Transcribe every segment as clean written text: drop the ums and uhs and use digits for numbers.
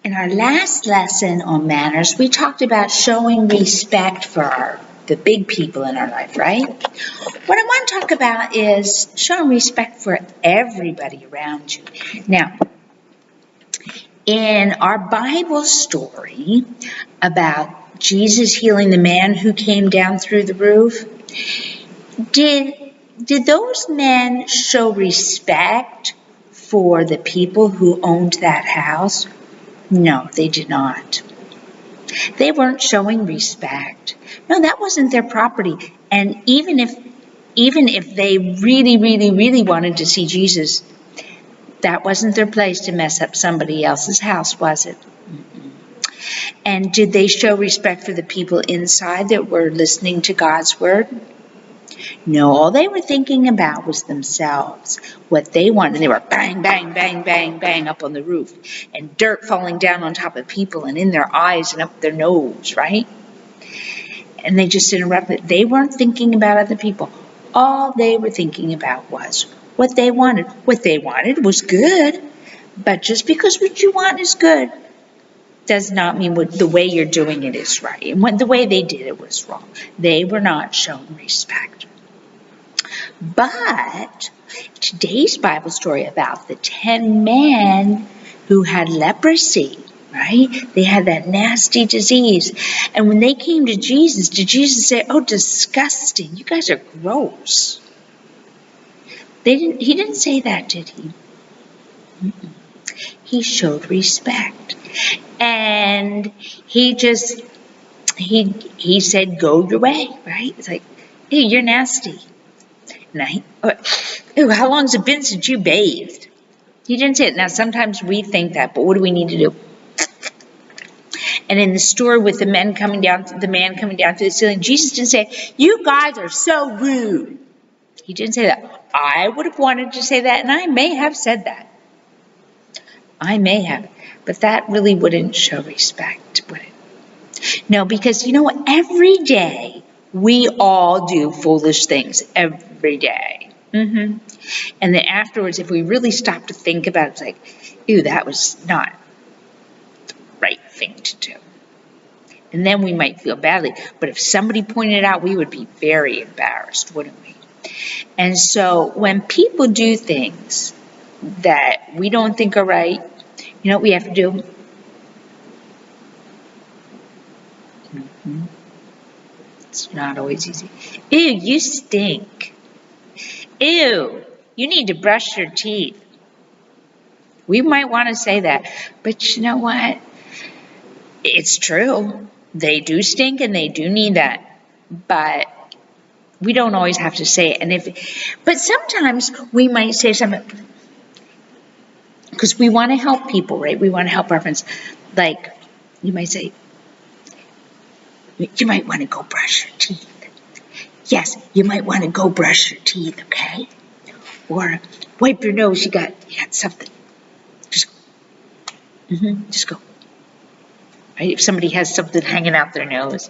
In our last lesson on manners, we talked about showing respect for the big people in our life, right? What I want to talk about is showing respect for everybody around you. Now, in our Bible story about Jesus healing the man who came down through the roof, did those men show respect for the people who owned that house? No, they did not. They weren't showing respect. No, that wasn't their property. And even if they really, really, really wanted to see Jesus, that wasn't their place to mess up somebody else's house, was it? And did they show respect for the people inside that were listening to God's word? No, all they were thinking about was themselves, what they wanted. They were bang, bang, bang, bang, bang up on the roof, and dirt falling down on top of people and in their eyes and up their nose, right? And they just interrupted. They weren't thinking about other people. All they were thinking about was what they wanted. What they wanted was good, but just because what you want is good does not mean the way you're doing it is right. And the way they did it was wrong. They were not showing respect. But today's Bible story about the 10 men who had leprosy, right? They had that nasty disease. And when they came to Jesus, did Jesus say, "Oh, disgusting, you guys are gross"? He didn't say that, did he? He showed respect. And he said, "Go your way," right? It's like, "Hey, you're nasty." How long has it been since you bathed? He didn't say it. Now, sometimes we think that, but what do we need to do? And in the story with the man coming down through the ceiling, Jesus didn't say, "You guys are so rude." He didn't say that. I would have wanted to say that, and I may have said that. I may have. But that really wouldn't show respect, would it? No, because you know what? Every day we all do foolish things. Every day. And then afterwards, if we really stop to think about it, it's like, ew, that was not the right thing to do. And then we might feel badly. But if somebody pointed it out, we would be very embarrassed, wouldn't we? And so when people do things that we don't think are right, you know what we have to do? It's not always easy. Ew, you stink. Ew, you need to brush your teeth. We might want to say that, but you know what? It's true. They do stink and they do need that, but we don't always have to say it. But sometimes we might say something because we want to help people, right? We want to help our friends. Like you might say, you might want to go brush your teeth. Yes, you might want to go brush your teeth, okay? Or wipe your nose. You got something. Just go. Right? If somebody has something hanging out their nose.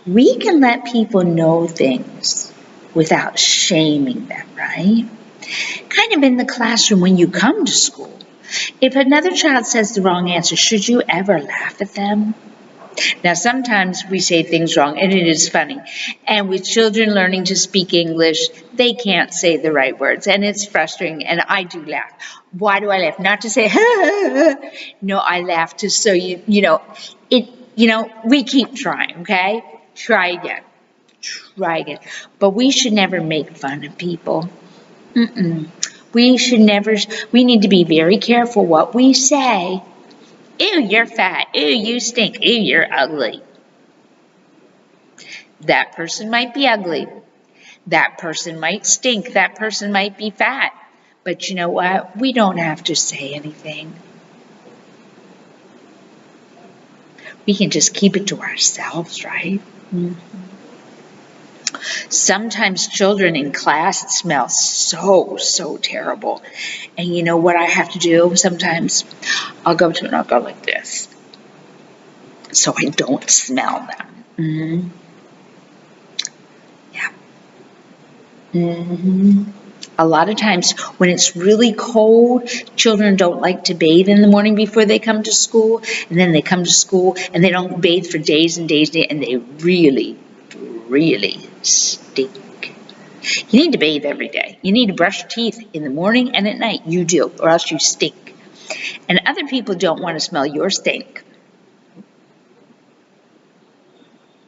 We can let people know things without shaming them, right? Kind of in the classroom when you come to school. If another child says the wrong answer, should you ever laugh at them? Now, sometimes we say things wrong, and it is funny. And with children learning to speak English, they can't say the right words, and it's frustrating, and I do laugh. Why do I laugh? Not to say, no, I laugh just so we keep trying, okay? Try again. But we should never make fun of people. We need to be very careful what we say. Ew, you're fat. Ew, you stink. Ew, you're ugly. That person might be ugly. That person might stink. That person might be fat. But you know what? We don't have to say anything. We can just keep it to ourselves, right? Sometimes children in class smell so terrible. And you know what I have to do? Sometimes I'll go to and I'll go like this. So I don't smell them. Yeah. A lot of times when it's really cold, children don't like to bathe in the morning before they come to school, and then they come to school and they don't bathe for days and days, and they really, really stink. You need to bathe every day. You need to brush your teeth in the morning and at night. You do, or else you stink. And other people don't want to smell your stink.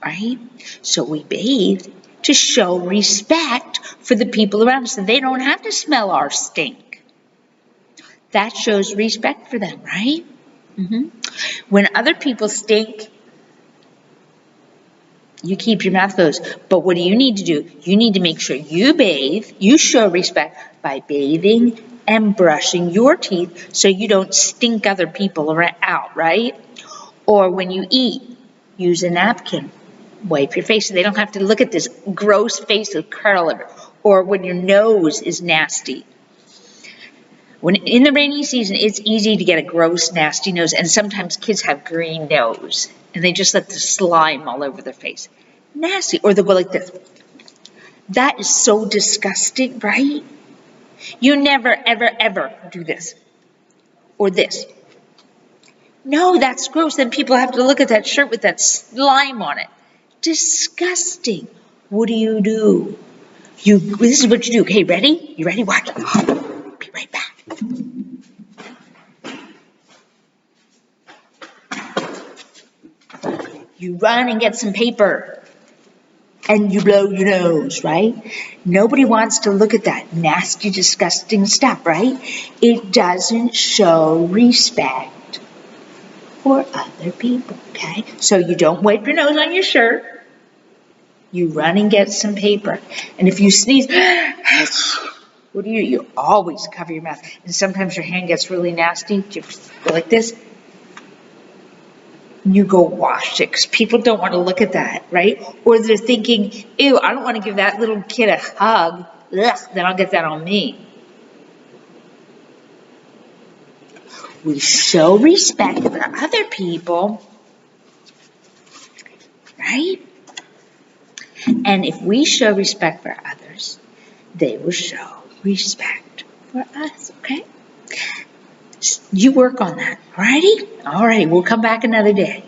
Right? So we bathe to show respect for the people around us, and they don't have to smell our stink. That shows respect for them, right? When other people stink, you keep your mouth closed. But what do? You need to make sure you bathe, you show respect by bathing and brushing your teeth so you don't stink other people out, right? Or when you eat, use a napkin. Wipe your face so they don't have to look at this gross face with curl over. Or when your nose is nasty. When in the rainy season, it's easy to get a gross, nasty nose, and sometimes kids have green nose, and they just let the slime all over their face. Nasty. Or they'll go like this. That is so disgusting, right? You never, ever, ever do this. Or this. No, that's gross. Then people have to look at that shirt with that slime on it. Disgusting. What do? This is what you do. Okay, ready? You ready? Watch. Be right back. You run and get some paper. And you blow your nose, right? Nobody wants to look at that nasty, disgusting stuff, right? It doesn't show respect for other people, okay? So you don't wipe your nose on your shirt. You run and get some paper. And if you sneeze, what do? You always cover your mouth. And sometimes your hand gets really nasty. You go like this. You go wash it because people don't want to look at that, right? Or they're thinking, ew, I don't want to give that little kid a hug. Ugh, then I'll get that on me. We show respect for other people, right? And if we show respect for others, they will show respect for us, okay? You work on that, alrighty? All right, we'll come back another day.